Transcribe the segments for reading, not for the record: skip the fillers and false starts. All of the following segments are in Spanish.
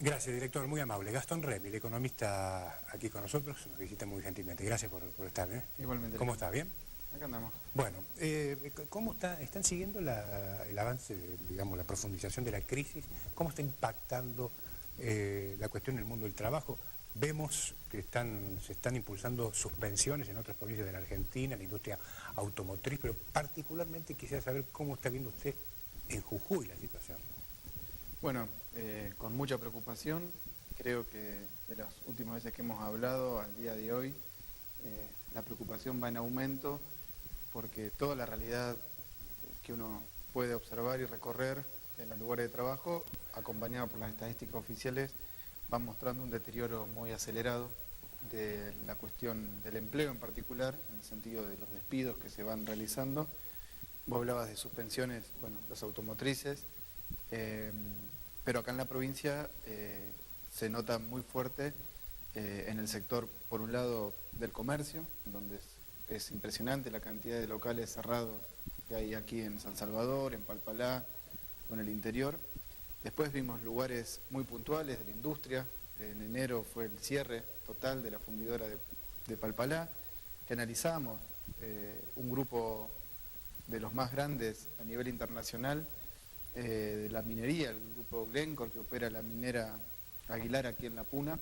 Gracias, director, muy amable. Gastón Remy, el economista aquí con nosotros, nos visita muy gentilmente. Gracias por estar, ¿eh? Igualmente. ¿Cómo está? ¿Bien? Acá andamos. Bueno, ¿cómo están siguiendo el avance, digamos, la profundización de la crisis? ¿Cómo está impactando la cuestión en el mundo del trabajo? Vemos que se están impulsando suspensiones en otras provincias de la Argentina, en la industria automotriz, pero particularmente quisiera saber cómo está viendo usted en Jujuy la situación. Bueno, con mucha preocupación, creo que de las últimas veces que hemos hablado al día de hoy, la preocupación va en aumento porque toda la realidad que uno puede observar y recorrer en los lugares de trabajo, acompañada por las estadísticas oficiales, van mostrando un deterioro muy acelerado de la cuestión del empleo en particular, en el sentido de los despidos que se van realizando. Vos hablabas de suspensiones, bueno, las automotrices, pero acá en la provincia se nota muy fuerte en el sector, por un lado, del comercio, donde es impresionante la cantidad de locales cerrados que hay aquí en San Salvador, en Palpalá o en el interior. Después vimos lugares muy puntuales de la industria. En enero fue el cierre total de la fundidora de Palpalá, que analizamos un grupo de los más grandes a nivel internacional de la minería, el grupo Glencore, que opera la minera Aguilar aquí en La Puna,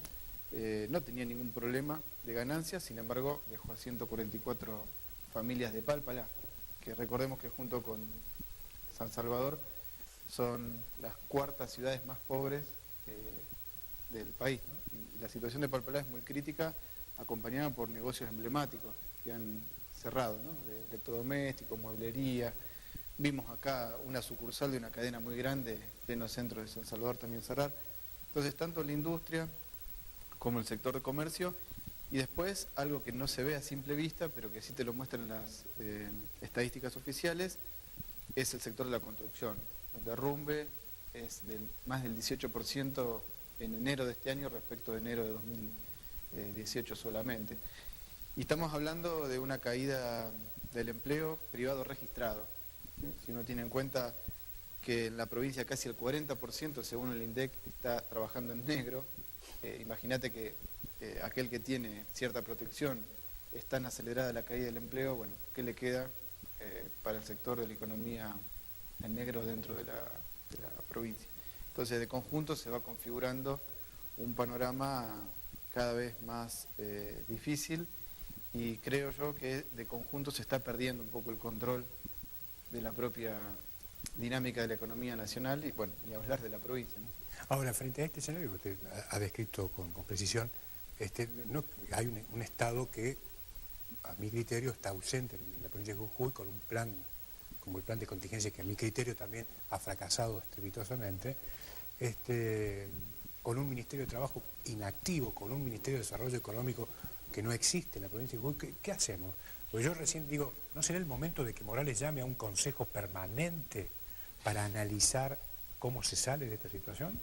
no tenía ningún problema de ganancias, sin embargo dejó a 144 familias de Palpalá, que recordemos que junto con San Salvador son las cuartas ciudades más pobres del país, ¿no? Y la situación de Palpalá es muy crítica, acompañada por negocios emblemáticos que han cerrado, ¿no? De electrodomésticos, mueblería. Vimos acá una sucursal de una cadena muy grande, en pleno centro de San Salvador, también cerrar. Entonces, tanto la industria como el sector de comercio, y después algo que no se ve a simple vista, pero que sí te lo muestran las estadísticas oficiales, es el sector de la construcción. El derrumbe es más del 18% en enero de este año respecto de enero de 2018 solamente. Y estamos hablando de una caída del empleo privado registrado. Si uno tiene en cuenta que en la provincia casi el 40%, según el INDEC, está trabajando en negro, imagínate que aquel que tiene cierta protección es tan acelerada la caída del empleo, bueno, ¿qué le queda para el sector de la economía en negro dentro de la provincia? Entonces, de conjunto se va configurando un panorama cada vez más difícil, y creo yo que de conjunto se está perdiendo un poco el control de la propia dinámica de la economía nacional y, bueno, ni hablar de la provincia, ¿no? Ahora, frente a este escenario que usted ha descrito con precisión, no, hay un Estado que, a mi criterio, está ausente en la provincia de Jujuy con un plan, como el plan de contingencia, que a mi criterio también ha fracasado estrepitosamente, con un Ministerio de Trabajo inactivo, con un Ministerio de Desarrollo Económico que no existe en la provincia de Jujuy. ¿Qué hacemos? Pues yo recién digo, ¿no será el momento de que Morales llame a un consejo permanente para analizar cómo se sale de esta situación?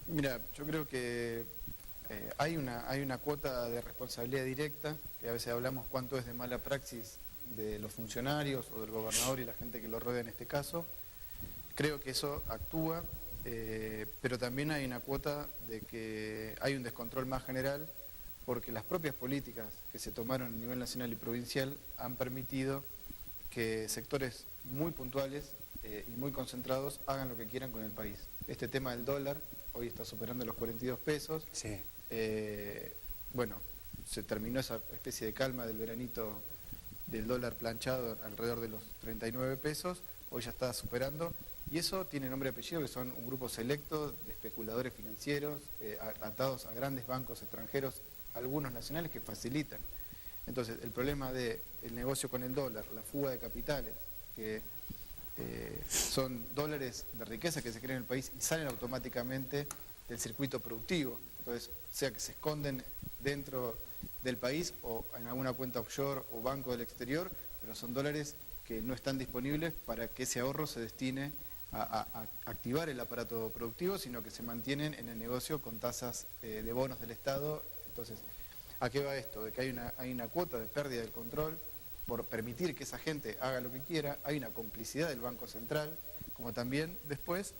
Mira, yo creo que hay una cuota de responsabilidad directa, que a veces hablamos cuánto es de mala praxis de los funcionarios o del gobernador y la gente que lo rodea en este caso. Creo que eso actúa, pero también hay una cuota de que hay un descontrol más general, porque las propias políticas que se tomaron a nivel nacional y provincial han permitido que sectores muy puntuales y muy concentrados hagan lo que quieran con el país. Este tema del dólar hoy está superando los 42 pesos. Sí. Bueno, se terminó esa especie de calma del veranito del dólar planchado alrededor de los 39 pesos, hoy ya está superando, y eso tiene nombre y apellido, que son un grupo selecto de especuladores financieros atados a grandes bancos extranjeros, algunos nacionales, que facilitan. Entonces, el problema del negocio con el dólar, la fuga de capitales, que son dólares de riqueza que se crean en el país y salen automáticamente del circuito productivo. Entonces, sea que se esconden dentro del país o en alguna cuenta offshore o banco del exterior, pero son dólares que no están disponibles para que ese ahorro se destine a activar el aparato productivo, sino que se mantienen en el negocio con tasas de bonos del Estado. Entonces, ¿a qué va esto? De que hay una cuota de pérdida del control por permitir que esa gente haga lo que quiera, hay una complicidad del Banco Central, como también después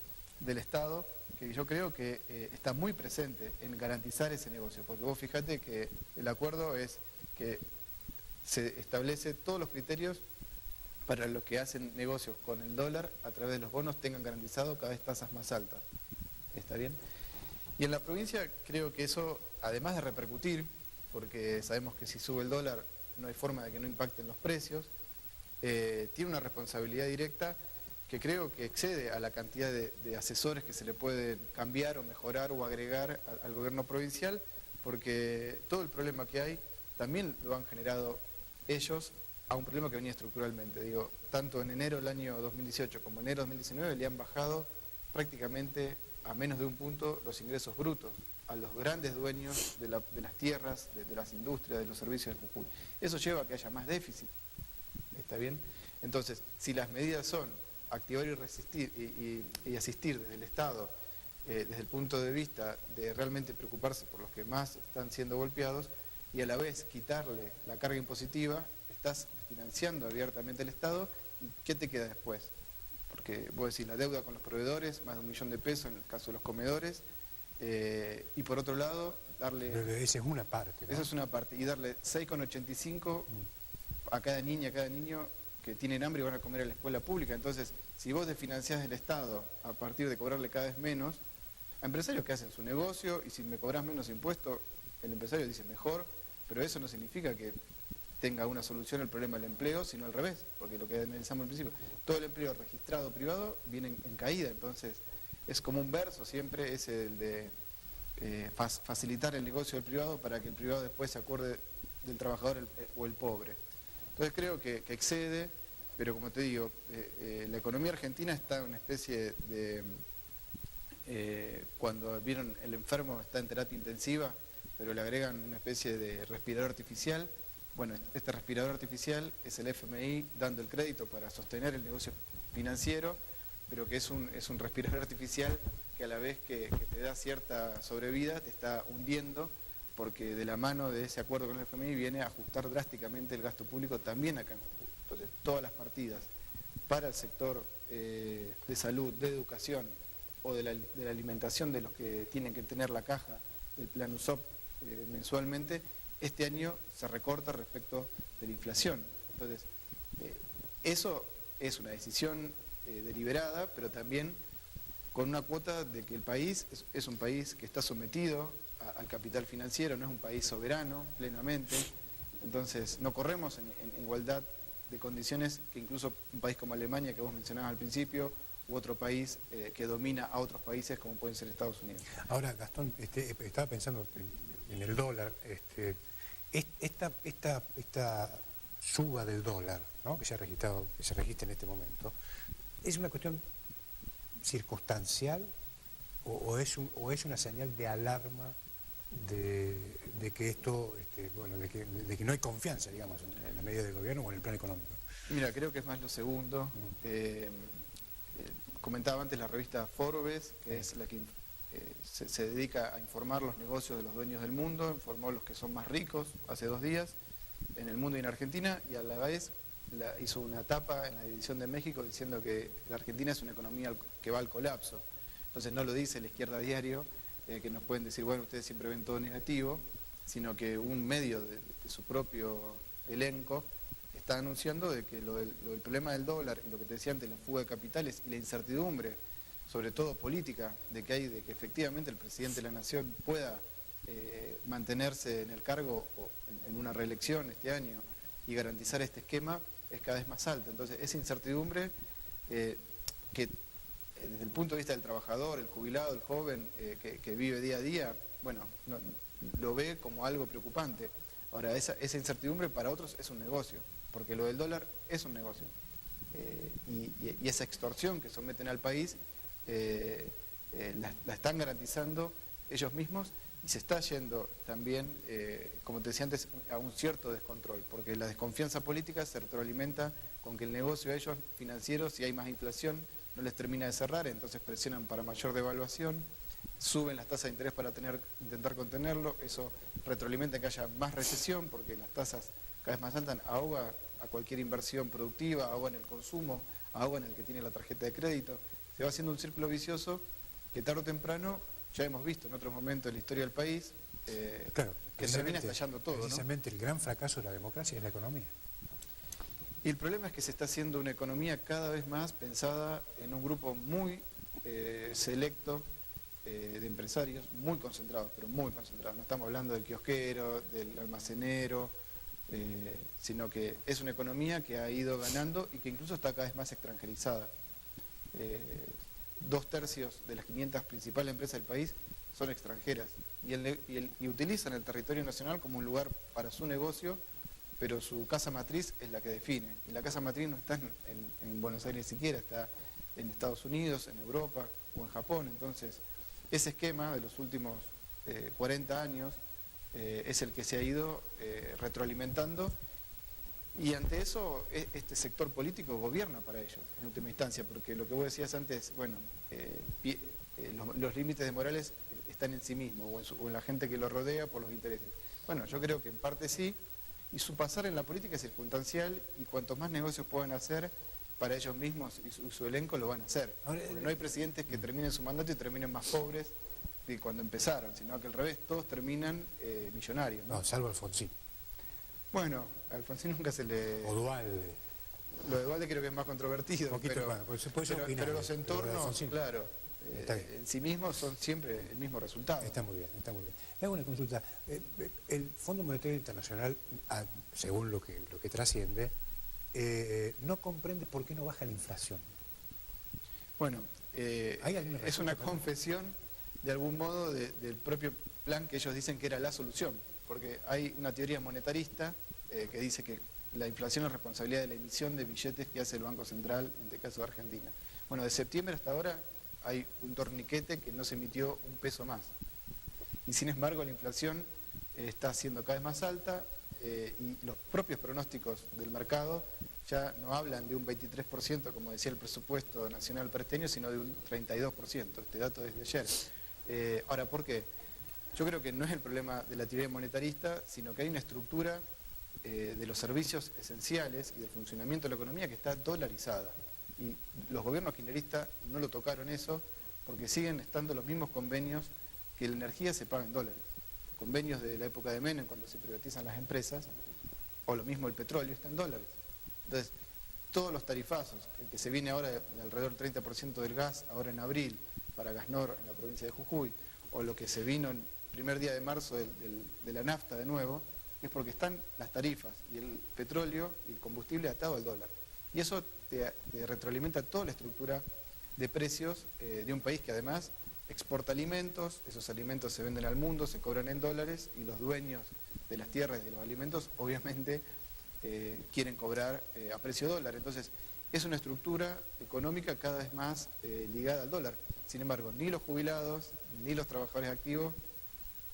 del Estado, que yo creo que está muy presente en garantizar ese negocio, porque vos fíjate que el acuerdo es que se establece todos los criterios para los que hacen negocios con el dólar a través de los bonos tengan garantizado cada vez tasas más altas. ¿Está bien? Y en la provincia creo que eso, además de repercutir, porque sabemos que si sube el dólar no hay forma de que no impacten los precios, tiene una responsabilidad directa que creo que excede a la cantidad de asesores que se le pueden cambiar o mejorar o agregar al gobierno provincial, porque todo el problema que hay también lo han generado ellos a un problema que venía estructuralmente. Digo, tanto en enero del año 2018 como en enero del 2019 le han bajado prácticamente a menos de un punto los ingresos brutos a los grandes dueños de las tierras, de las industrias, de los servicios de Jujuy. Eso lleva a que haya más déficit. ¿Está bien? Entonces, si las medidas son activar y resistir y asistir desde el Estado, desde el punto de vista de realmente preocuparse por los que más están siendo golpeados y a la vez quitarle la carga impositiva, estás financiando abiertamente el Estado, ¿y qué te queda después? Porque vos decís la deuda con los proveedores, más de 1 millón de pesos en el caso de los comedores, y por otro lado, darle... Pero esa es una parte, ¿no? Esa es una parte, y darle 6,85 a cada niña, a cada niño que tienen hambre y van a comer en la escuela pública. Entonces, si vos desfinanciás del Estado a partir de cobrarle cada vez menos, a empresarios que hacen su negocio, y si me cobrás menos impuestos, el empresario dice mejor, pero eso no significa que tenga una solución al problema del empleo, sino al revés, porque lo que analizamos al principio, todo el empleo registrado privado viene en caída, entonces es como un verso siempre ese de facilitar el negocio del privado para que el privado después se acuerde del trabajador o el pobre. Entonces creo que excede, pero como te digo, la economía argentina está en una especie de... cuando vieron el enfermo está en terapia intensiva, pero le agregan una especie de respirador artificial. Bueno, este respirador artificial es el FMI dando el crédito para sostener el negocio financiero, pero que es un respirador artificial que a la vez que te da cierta sobrevida te está hundiendo, porque de la mano de ese acuerdo con el FMI viene a ajustar drásticamente el gasto público también acá en Jujuy. Entonces, todas las partidas para el sector de salud, de educación o de la alimentación de los que tienen que tener la caja del plan USOP mensualmente, este año se recorta respecto de la inflación. Entonces, eso es una decisión deliberada, pero también con una cuota de que el país es un país que está sometido al capital financiero, no es un país soberano plenamente, entonces no corremos en igualdad de condiciones que incluso un país como Alemania, que vos mencionabas al principio, u otro país que domina a otros países como pueden ser Estados Unidos. Ahora, Gastón, estaba pensando en el dólar, esta suba del dólar, ¿no?, que se registra en este momento, ¿es una cuestión circunstancial o es una señal de alarma de que esto, bueno, de que no hay confianza, digamos, en la medida del gobierno o en el plan económico? Mira, creo que es más lo segundo. Comentaba antes la revista Forbes, que es la que se dedica a informar los negocios de los dueños del mundo, informó los que son más ricos hace 2 días en el mundo y en Argentina, y a la vez hizo una tapa en la edición de México diciendo que la Argentina es una economía que va al colapso. Entonces no lo dice la Izquierda Diario, que nos pueden decir, bueno, ustedes siempre ven todo negativo, sino que un medio de su propio elenco está anunciando de que lo del problema del dólar y lo que te decía antes, la fuga de capitales y la incertidumbre, sobre todo política, de que efectivamente el presidente de la Nación pueda mantenerse en el cargo o en una reelección este año y garantizar este esquema, es cada vez más alta. Entonces, esa incertidumbre que desde el punto de vista del trabajador, el jubilado, el joven que vive día a día, bueno, lo ve como algo preocupante. Ahora, esa incertidumbre para otros es un negocio, porque lo del dólar es un negocio. Y esa extorsión que someten al país la están garantizando ellos mismos y se está yendo también, como te decía antes, a un cierto descontrol, porque la desconfianza política se retroalimenta con que el negocio de ellos financiero, si hay más inflación, no les termina de cerrar, entonces presionan para mayor devaluación, suben las tasas de interés para intentar contenerlo, eso retroalimenta que haya más recesión, porque las tasas cada vez más altas ahoga a cualquier inversión productiva, ahoga en el consumo, ahoga en el que tiene la tarjeta de crédito, se va haciendo un círculo vicioso que tarde o temprano, ya hemos visto en otros momentos de la historia del país, claro, que termina estallando todo, precisamente, ¿no? El gran fracaso de la democracia es la economía. Y el problema es que se está haciendo una economía cada vez más pensada en un grupo muy selecto de empresarios, muy concentrados, pero muy concentrados. No estamos hablando del kiosquero, del almacenero, sino que es una economía que ha ido ganando y que incluso está cada vez más extranjerizada. 2/3 de las 500 principales empresas del país son extranjeras y utilizan el territorio nacional como un lugar para su negocio, pero su casa matriz es la que define. Y la casa matriz no está en Buenos Aires siquiera, está en Estados Unidos, en Europa o en Japón. Entonces, ese esquema de los últimos 40 años es el que se ha ido retroalimentando, y ante eso este sector político gobierna para ellos, en última instancia, porque lo que vos decías antes, bueno, los límites de Morales están en sí mismo o en la gente que lo rodea por los intereses. Bueno, yo creo que en parte sí, y su pasar en la política es circunstancial, y cuantos más negocios puedan hacer para ellos mismos y su elenco lo van a hacer. Porque no hay presidentes que terminen su mandato y terminen más pobres que cuando empezaron, sino que al revés, todos terminan millonarios, ¿no? No, salvo Alfonsín. Bueno, a Alfonsín nunca se le... O Duhalde. Lo de Duhalde creo que es más controvertido, Poquito, pero, bueno, pues puede ser pero opinable, los entornos, claro, en sí mismos son siempre el mismo resultado. Está muy bien, está muy bien. Le hago una consulta. El Fondo Monetario Internacional, según lo que trasciende, no comprende por qué no baja la inflación. Bueno, es una confesión, de algún modo, del propio plan que ellos dicen que era la solución, porque hay una teoría monetarista que dice que la inflación es responsabilidad de la emisión de billetes que hace el Banco Central, en este caso de Argentina. Bueno, de septiembre hasta ahora hay un torniquete que no se emitió un peso más. Y sin embargo la inflación está siendo cada vez más alta, y los propios pronósticos del mercado ya no hablan de un 23%, como decía el presupuesto nacional para este año, sino de un 32%, este dato desde ayer. Ahora, ¿por qué? Yo creo que no es el problema de la teoría monetarista, sino que hay una estructura de los servicios esenciales y del funcionamiento de la economía que está dolarizada. Y los gobiernos kirchneristas no lo tocaron eso, porque siguen estando los mismos convenios que la energía se paga en dólares. Convenios de la época de Menem, cuando se privatizan las empresas, o lo mismo el petróleo, está en dólares. Entonces, todos los tarifazos, el que se viene ahora de alrededor del 30% del gas, ahora en abril, para Gasnor en la provincia de Jujuy, o lo que se vino el primer día de marzo de la nafta de nuevo, es porque están las tarifas y el petróleo y el combustible atado al dólar. Y eso te retroalimenta toda la estructura de precios de un país que además exporta alimentos, esos alimentos se venden al mundo, se cobran en dólares, y los dueños de las tierras y de los alimentos obviamente quieren cobrar a precio dólar. Entonces es una estructura económica cada vez más ligada al dólar. Sin embargo, ni los jubilados ni los trabajadores activos,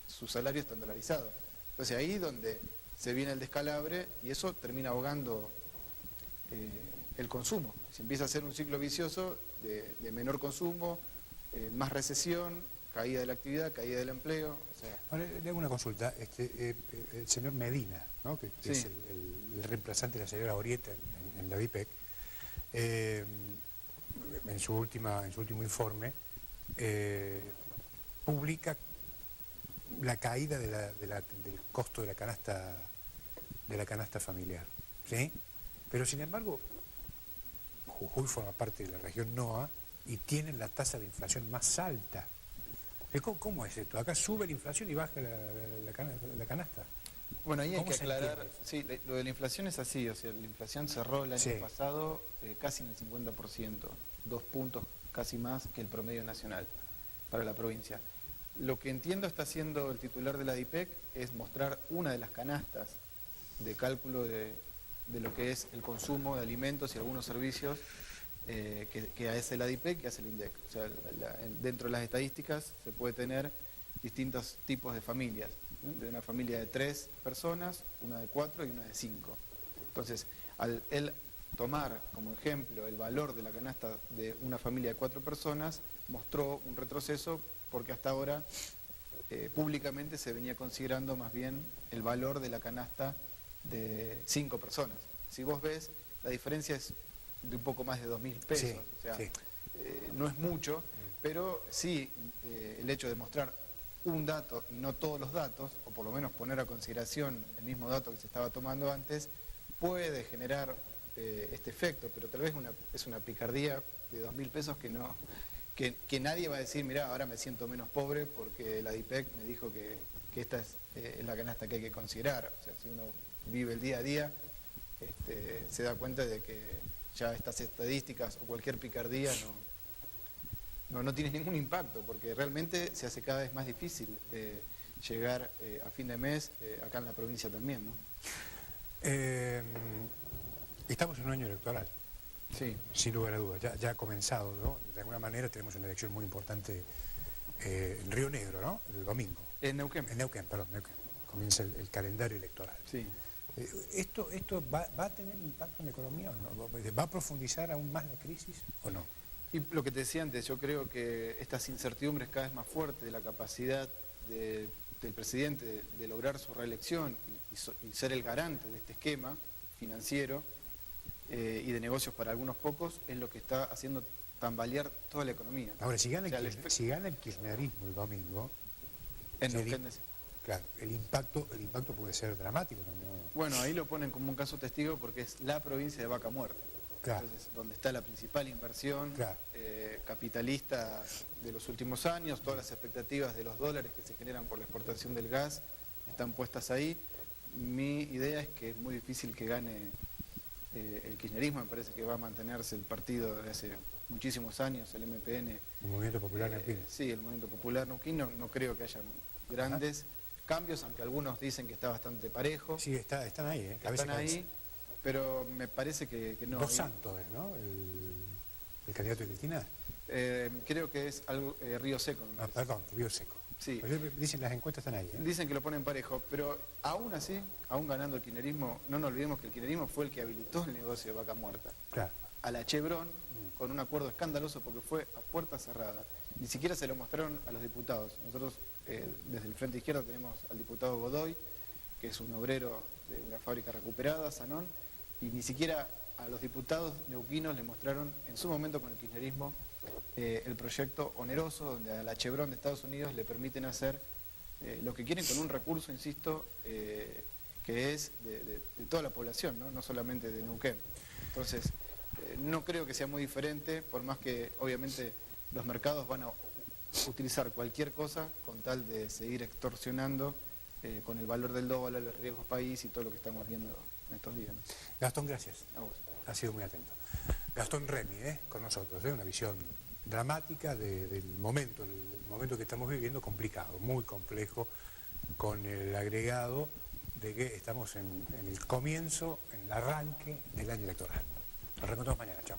sus salarios están dolarizados. Entonces ahí es donde se viene el descalabre, y eso termina ahogando el consumo. Se empieza a hacer un ciclo vicioso de menor consumo, más recesión, caída de la actividad, caída del empleo. O sea... Ahora, le hago una consulta. El señor Medina, ¿no? que sí, es el reemplazante de la señora Orieta en la DIPEC, en su último informe, publica la caída del costo de la canasta familiar, ¿sí? Pero sin embargo, Jujuy forma parte de la región NOA y tienen la tasa de inflación más alta. ¿Cómo es esto? Acá sube la inflación y baja la canasta. Bueno, ahí hay que aclarar, sí, lo de la inflación es así, o sea, la inflación cerró el año pasado casi en el 50%, 2 puntos casi más que el promedio nacional para la provincia. Lo que entiendo está haciendo el titular de la DIPEC es mostrar una de las canastas de cálculo de lo que es el consumo de alimentos y algunos servicios que hace la DIPEC, que hace el INDEC. O sea, dentro de las estadísticas se puede tener distintos tipos de familias, ¿no? De una familia de 3 personas, una de 4 y una de 5. Entonces, al él tomar como ejemplo el valor de la canasta de una familia de 4 personas, mostró un retroceso, porque hasta ahora públicamente se venía considerando más bien el valor de la canasta de 5 personas. Si vos ves, la diferencia es de un poco más de 2.000 pesos. Sí, o sea, sí. no es mucho, pero sí el hecho de mostrar un dato y no todos los datos, o por lo menos poner a consideración el mismo dato que se estaba tomando antes, puede generar este efecto, pero tal vez es una picardía de 2.000 pesos que nadie va a decir, mirá, ahora me siento menos pobre porque la DIPEC me dijo que esta es la canasta que hay que considerar. O sea, si uno vive el día a día, se da cuenta de que ya estas estadísticas o cualquier picardía no tiene ningún impacto, porque realmente se hace cada vez más difícil llegar a fin de mes, acá en la provincia también, ¿no? Estamos en un año electoral. Sí. Sin lugar a dudas, ya ha comenzado, ¿no? De alguna manera tenemos una elección muy importante en Río Negro, ¿no? El domingo. En Neuquén. En Neuquén, perdón, Neuquén. Comienza el calendario electoral. Sí. ¿Esto va a tener impacto en la economía o no? ¿Va a profundizar aún más la crisis o no? Y lo que te decía antes, yo creo que estas incertidombres cada vez más fuertes de la capacidad del presidente de lograr su reelección y ser el garante de este esquema financiero y de negocios para algunos pocos, es lo que está haciendo tambalear toda la economía. Ahora, si gana el kirchnerismo el domingo, claro, el impacto puede ser dramático también. Bueno, ahí lo ponen como un caso testigo porque es la provincia de Vaca Muerta. Claro. Entonces, donde está la principal inversión claro. Capitalista de los últimos años, todas las expectativas de los dólares que se generan por la exportación del gas están puestas ahí. Mi idea es que es muy difícil que gane el kirchnerismo, me parece que va a mantenerse el partido de hace muchísimos años, el MPN. El Movimiento Popular Neuquino. Sí, el Movimiento Popular Neuquino. No creo que haya grandes cambios, aunque algunos dicen que está bastante parejo. Sí, están ahí, Están ahí, pero me parece que no. Dos Santos es, ¿no? El candidato de Cristina. Creo que es algo Río Seco. Perdón, Río Seco. Sí. Dicen las encuestas están ahí. Dicen que lo ponen parejo, pero aún así, aún ganando el kirchnerismo, no nos olvidemos que el kirchnerismo fue el que habilitó el negocio de Vaca Muerta. Claro. A la Chevron, con un acuerdo escandaloso porque fue a puerta cerrada. Ni siquiera se lo mostraron a los diputados. Nosotros desde el Frente Izquierda tenemos al diputado Godoy, que es un obrero de una fábrica recuperada, Sanón, y ni siquiera a los diputados neuquinos le mostraron en su momento con el kirchnerismo el proyecto oneroso donde a la Chevron de Estados Unidos le permiten hacer lo que quieren con un recurso, insisto, que es de toda la población, no solamente de Neuquén. Entonces, no creo que sea muy diferente, por más que obviamente los mercados van a utilizar cualquier cosa con tal de seguir extorsionando con el valor del dólar, el riesgo país y todo lo que estamos viendo en estos días. Gastón, gracias. A vos. Ha sido muy atento. Gastón Remy, con nosotros, una visión dramática del momento, el momento que estamos viviendo, complicado, muy complejo, con el agregado de que estamos en el comienzo, en el arranque del año electoral. Nos reencontramos mañana, chao.